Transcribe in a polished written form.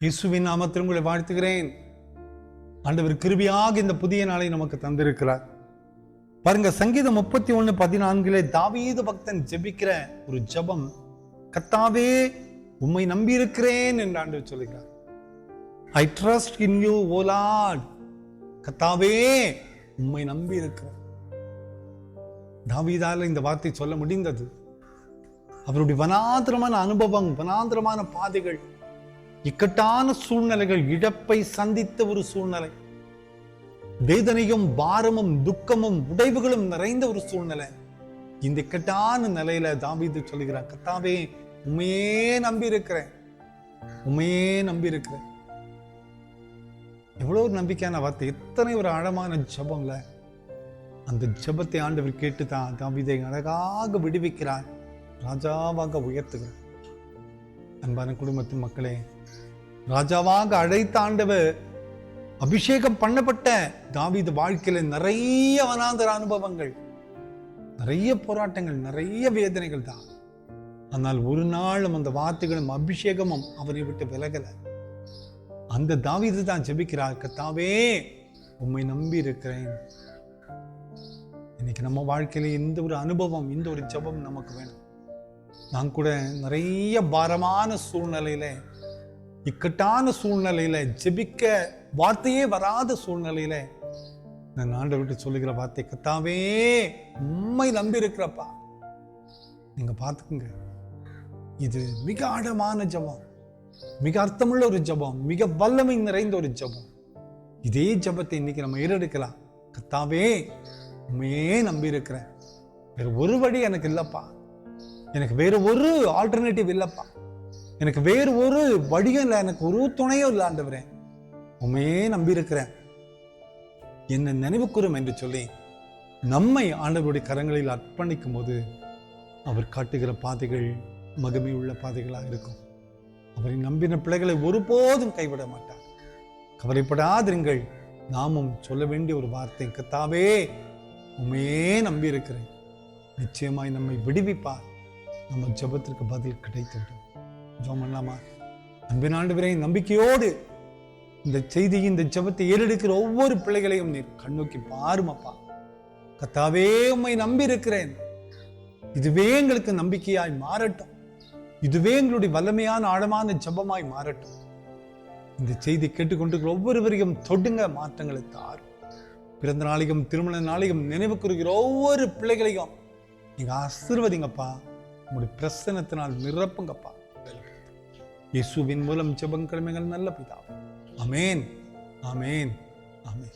இயேசுவின் நாமத்தில் உங்களை வாழ்த்துகிறேன். ஆண்டவர் கிருபையாக இந்த புதிய நாளை நமக்கு தந்திருக்கிறார். பாருங்க, சங்கீதம் 31:14 தாவீது பக்தன் ஜெபிக்கிற ஒரு ஜெபம், கர்த்தாவே உம்மை நம்பியிருக்கிறேன் என்று ஆண்டவர் சொல்கிறார். I trust in you O Lord. கர்த்தாவே உம்மை நம்பி இருக்கிறேன். தாவீதால இந்த வார்த்தை சொல்ல முடிந்தது. அவருடைய வனாந்திரமான அனுபவம், வனாந்திரமான பாதைகள், இக்கட்டான சூழ்நிலைகள், இழப்பை சந்தித்த ஒரு சூழ்நிலை, வேதனையும் பாரமும் துக்கமும் உடைவுகளும் நிறைந்த ஒரு சூழ்நிலை. இந்த இக்கட்டான நிலையில தாவீது சொல்கிறார், கர்த்தாவே உண்மையே நம்பி இருக்கிறேன், உண்மையே நம்பி இருக்கிறேன். எவ்வளவு ஒரு நம்பிக்கையான வார்த்தை, எத்தனை ஒரு ஆழமான ஜெபம்ல. அந்த ஜெபத்தை ஆண்டவர் கேட்டு தான் தாவீதை அழகாக விடுவிக்கிறார், ராஜாவாக உயர்த்துகிறார். அன்பான குடும்பத்தின் மக்களே, ராஜாவாக அழைத்த ஆண்டவர் அபிஷேகம் பண்ணப்பட்ட தாவீது வாழ்க்கையில நிறைய வனாந்தர அனுபவங்கள், நிறைய போராட்டங்கள், நிறைய வேதனைகள் தான். ஆனால் ஒரு நாளும் அந்த வார்த்தைகளும் அபிஷேகமும் அவரை விட்டு விலகல. அந்த தாவீது தான் ஜெபிக்கிறார், கர்த்தாவே உம்மை நம்பி இருக்கிறேன். இன்னைக்கு நம்ம வாழ்க்கையில இந்த ஒரு அனுபவம், இந்த ஒரு ஜெபம் நமக்கு வேணும். நான் கூட நிறைய பாரமான சூழ்நிலையில, இக்கட்டான சூழ்நிலையில, ஜெபிக்க வார்த்தையே வராத சூழ்நிலையில நான் ஆண்டவர்கிட்ட சொல்லுகிற வார்த்தை, கர்த்தாவே உம்மை நம்பி இருக்கிறப்பா. நீங்க பார்த்துக்குங்க, இது மிக ஆழமான ஜெபம், மிக அர்த்தமுள்ள ஒரு ஜெபம், மிக வல்லமை நிறைந்த ஒரு ஜெபம். இதே ஜெபத்தை இன்னைக்கு நம்ம ஏறெடுக்கலாம். கர்த்தாவே உண்மையே நம்பி இருக்கிறேன், வேற ஒரு வழி எனக்கு இல்லப்பா, எனக்கு வேறு ஒரு ஆல்டர்னேட்டிவ் இல்லப்பா, எனக்கு வேறு ஒரு வழியும் இல்லை, எனக்கு ஒரு துணையும் இல்லை ஆண்டவரே, உண்மையே நம்பி இருக்கிறேன், என்ன நினைவு கூறும் என்று சொல்லி நம்மை ஆண்டவருடைய கரங்களில் அர்ப்பணிக்கும் போது அவர் காட்டுகிற பாதைகள் மகிமை உள்ள பாதைகளாக இருக்கும். அவரை நம்பின பிள்ளைகளை ஒருபோதும் கைவிட மாட்டார். கவலைப்படாதிருங்கள். நாமும் சொல்ல வேண்டிய ஒரு வார்த்தை, கர்த்தாவே உண்மையே நம்பி இருக்கிறேன், நிச்சயமாய் நம்மை விடுவிப்பார். நம்ம ஜெபத்திற்கு பதில் கிடைத்துவிடும். ஜெபம் பண்ணலாமா? அன்பின் ஆண்டவரே, நம்பிக்கையோடு இந்த செய்தியை, இந்த ஜெபத்தை ஏறெடுக்கிற ஒவ்வொரு பிள்ளைகளையும் நீர் கண்ணோக்கி பாருமப்பா. கர்த்தாவே உம்மை நம்பி இருக்கிறேன், இதுவே எங்களுக்கு நம்பிக்கையாய் மாறட்டும், இதுவே எங்களுடைய வல்லமையான ஆழமான ஜெபமாய் மாறட்டும். இந்த செய்தி கேட்டுக்கொண்டு ஒவ்வொருவரையும் தொடுங்க, மாற்றங்களை தாரும். பிறந்த நாளையும் திருமண நாளையும் நினைவு கூறுகிற ஒவ்வொரு பிள்ளைகளையும் நீங்க ஆசீர்வதிங்கப்பா, உங்களுடைய பிரசன்னத்தினால் நிரப்புங்கப்பா. இயேசுவின் மூலம் ஜெபம் கேளுங்கள் நல்ல பிதாவே. ஆமென், ஆமென், ஆமென்.